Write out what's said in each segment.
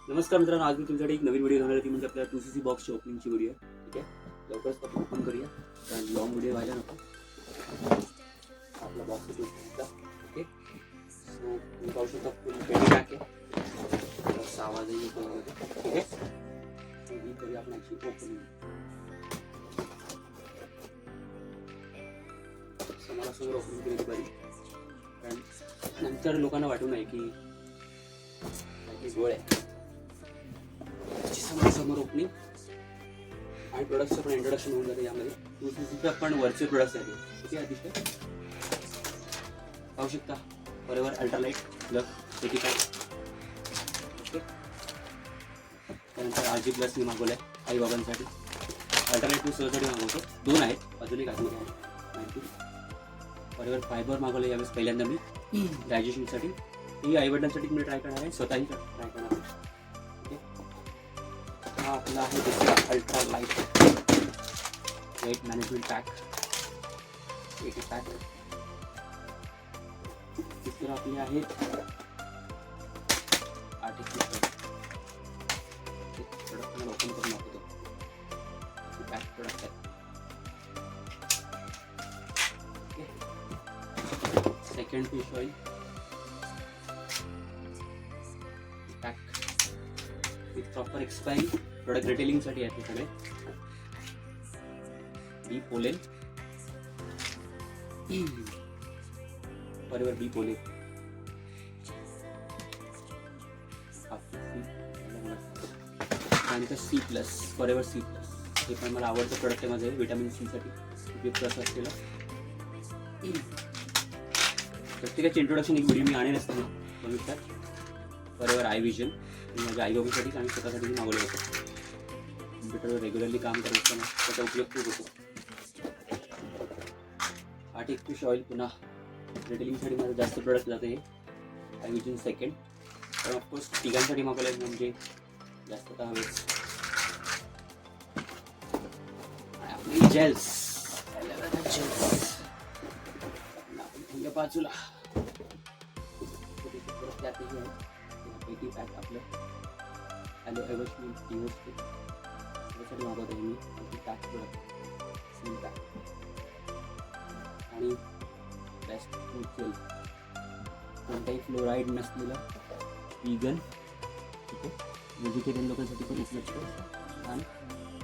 नमस्कार मित्रांनो, आज मी तुमच्याकडे एक नवीन व्हिडिओ घेणार आहे, ती म्हणजे आपल्या 2cc बॉक्सची ओपनिंगची व्हिडिओ आहे. ठीक आहे, लवकरच आपण ओपन करूया कारण लॉंग व्हिडिओ व्हायला नको. आपला बॉक्स ओके, सो तुम्ही पाहू शकता फुल पेटी पॅक आहे. असा आवाजही येतो यामध्ये. ठीक आहे, सो ही करूया आपण याची ओपनिंग. समोरासमोर ओपनिंग केली पाहिजे कारण नंतर लोकांना वाटू नये की गोळ आहे. समोर ओपनिंग आणि प्रोडक्टचं पण इंट्रोडक्शन होऊन जातं. यामध्ये 2cc पण वरचे प्रोडक्ट्स आहेत. ठीक आहे, अतिशय पाहू शकता फॉरएव्हर अल्ट्रालाइट प्लग पेटी पॅक. ओके, त्यानंतर RG प्लस मी मागवलं आहे आई बाबांसाठी. अल्ट्रालाइट मी सहजसाठी मागवतो, 2 आहेत, अजून एक आतमध्ये आहे माहिती. फॉरएव्हर फायबर मागवलं यावेळेस पहिल्यांदा मी डायजेशनसाठी. ही आईवडिलांसाठी मी ट्राय करणार आहे, स्वतःही ट्राय करणार आहे. हा आपला आहे दुसरा ultra light weight management pack, पेटी पॅक. तिसरं आपले आहे आर्टिफिशियल प्रोडक्ट. मला ओपन करून दाखवतो. पॅक प्रोडक्ट आहे. Second fish oil pack with proper expiry. Product रिटेलिंगसाठी आहेत हे सगळे. Bee pollen, forever bee pollen. त्यानंतर C plus, forever C plus. हे पण मला आवडतं प्रोडक्ट आहे माझं, विटॅमिन C साठी उपयुक्त असं असलेलं. प्रत्येकाचे इंट्रोडक्शन एक व्हिडिओ मी आणेल असताना बघितलं. फॉरएव्हर आय विजन माझ्या आईबाबांसाठी आणि स्वतःसाठी मी मागवलं होतं. कम्प्युटरवर रेग्युलरली काम करत असताना त्याचा उपयोग खूप होतो. आर्टिक फिश ऑइल पुन्हा रिटेलिंगसाठी माझं जास्त प्रोडक्ट जातं हे आय विजन सेकंड. पण ऑफकोर्स तिघांसाठी मागवलं आहे म्हणजे जास्त तर हवेच. आणि आपली जेल्स बाजूला त्यातही आहे पेटी पॅक आपलं हॅलो एव्हर्सनी दिवस त्यासाठी मागवतो मी पेटी पॅक प्रोडक्ट सील पॅक. आणि बेस्ट फूड जेल, कोणताही फ्लोराईड नसलेलं व्हीगन. ठीक आहे, व्हेजिटेरियन लोकांसाठी पण उपयुक्त.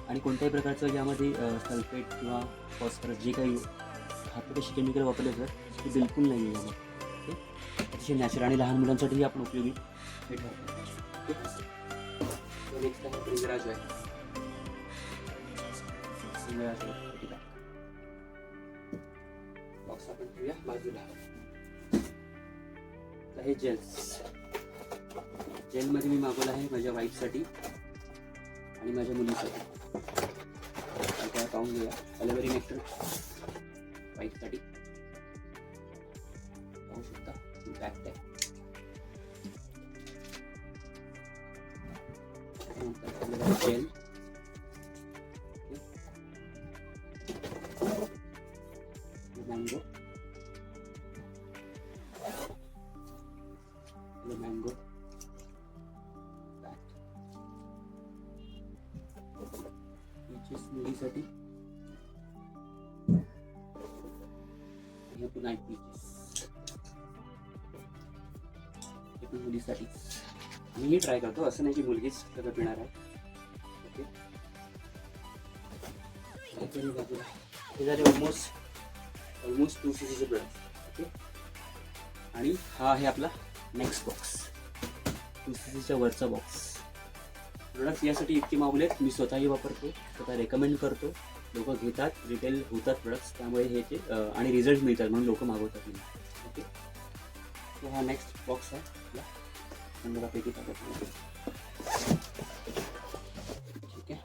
आणि कोणत्याही प्रकारचं ज्यामध्ये सल्फेट किंवा फॉस्फरस जे काही घातक केमिकल वापरले तर ते बिलकुल नाही आहे यामध्ये. ओके, अतिशय नॅचरल आणि लहान मुलांसाठीही आपण उपयोगी हे ठरतो. नेक्स्ट आहे प्रिंगराज आहे. बॉक्स आपण ठेवूया बाजूला. हे जेल्स, जेलमध्ये मी मागवलं आहे माझ्या वाईफसाठी आणि माझ्या मुलीसाठी. काय पाहून घेऊया. अलोवेरी नेक्टर वाईफसाठी पाहू शकता पॅक आहे. जेल, मँगो मँगो पीचेस मुलीसाठी. हे पुन्हा पीचेस हे पण मुलीसाठी. मी ट्राय करतो, असं नाही की मुलगीच सगळं पिणार आहे. ओके, बाजूला हे झाले ऑलमोस्ट 2cc प्रोडक्ट. ओके, आणि हा आहे आपला नेक्स्ट बॉक्स, 2cc वरचा बॉक्स. प्रोडक्ट यासाठी इतके मागवलेत, मी स्वतःही वापरतो, स्वतः रेकमेंड करतो. लोक घेतात, रिटेल होतात प्रोडक्ट्स, त्यामुळे हे ते आणि रिझल्ट मिळतात म्हणून लोक मागवतात. ओके, तो हा नेक्स्ट बॉक्स आहे आपला 15 पैकी टाकत. ठीक आहे,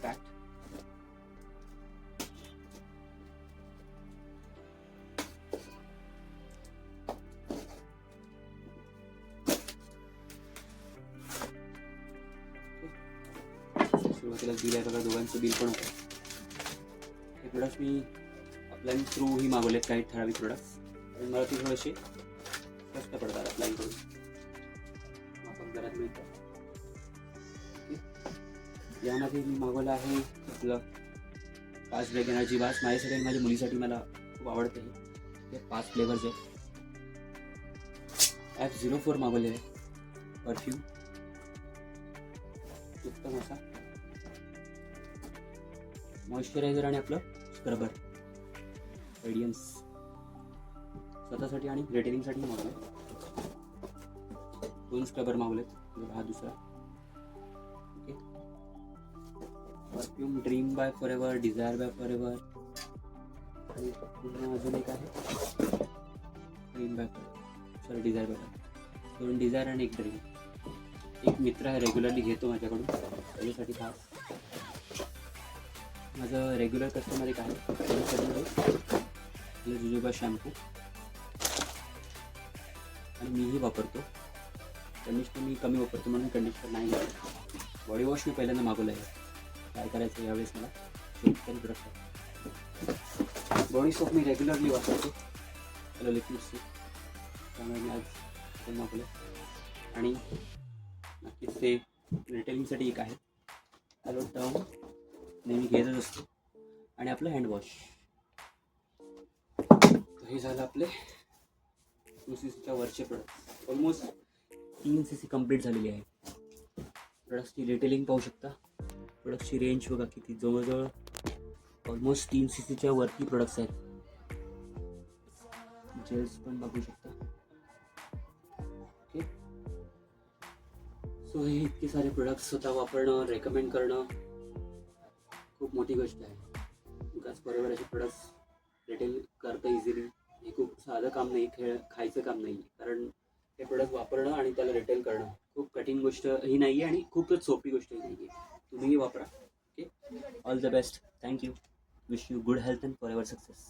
पॅक. सुरुवातीला बिल आहे बघा, दोघांचं बिल पण होतं. हे प्रोडक्ट मी अप्लाईंग थ्रू ही मागवलेत काही ठराविक प्रोडक्ट्स, आणि मला ती थोडेसे कष्ट पडतात अप्लाय करून. प्रकारात मिळतं. यामध्ये मी मागवलं आहे आपलं फास्ट ब्रेक एनर्जी बास. माझ्यासाठी आणि माझ्या मुलीसाठी मला खूप आवडतं हे 5 फ्लेवर्स आहेत. F04 मागवले आहे परफ्यूम, उत्तम असा मॉइश्चरायझर आणि आपलं स्क्रबर रेडियन्स स्वतःसाठी आणि रिटेलिंगसाठी मागवलं. 2 स्क्रबर मागवलेत, हा दुसरा. Okay, perfume dream by forever, desire by forever आणि अजून एक आहे dream by forever, sorry desire by forever. 2 desire आणि 1 ड्रीम. एक मित्र आहे, रेग्युलरली घेतो माझ्याकडून, त्याच्यासाठी खास. माझं रेग्युलर कस्टमर एक आहे, जुजोबा शॅम्पू आणि मीही वापरतो. कंडिशनर मी कमी वापरतो म्हणून कंडिशनर नाही घेतो. बॉडी वॉश मी पहिल्यांदा मागवलं आहे, काय करायचं यावेळेस मला शेतकरी प्रोडक्ट आहे. बॉडी सोप मी रेग्युलरली वापरतो, त्याला लिक्विड सोप, त्यामुळे मी आज ते मागवलं. आणि नक्कीच ते रिटेलिंगसाठी एक आहे, हॅलो टर्म नेहमी घेतच असतो. आणि आपलं हँडवॉश. हे झालं आपले 2cc वरचे प्रोडक्ट. ऑलमोस्ट 3cc कंप्लीट झालेली आहे. प्रोडक्टची रिटेलिंग पाहू शकता, प्रोडक्टची रेंज बघा किती, जवळजवळ ऑलमोस्ट 3cc वरती प्रोडक्ट्स आहेत. जेल्स पण बघू शकता. ओके, सो हे इतके सारे प्रोडक्ट्स स्वतः वापरणं, रेकमेंड करणं खूप मोठी गोष्ट आहे. बिकॉज बरोबर असे प्रोडक्ट्स रिटेल करता इझिली हे खूप साधं काम नाही, खायचं काम नाही. कारण हे प्रोडक्ट वापरणं आणि त्याला रिटेल करणं खूप कठीण गोष्ट ही नाही आहे आणि खूपच सोपी गोष्ट ही नाही आहे. तुम्हीही वापरा. Okay, all the best. Thank you. Wish you good health and for ever success.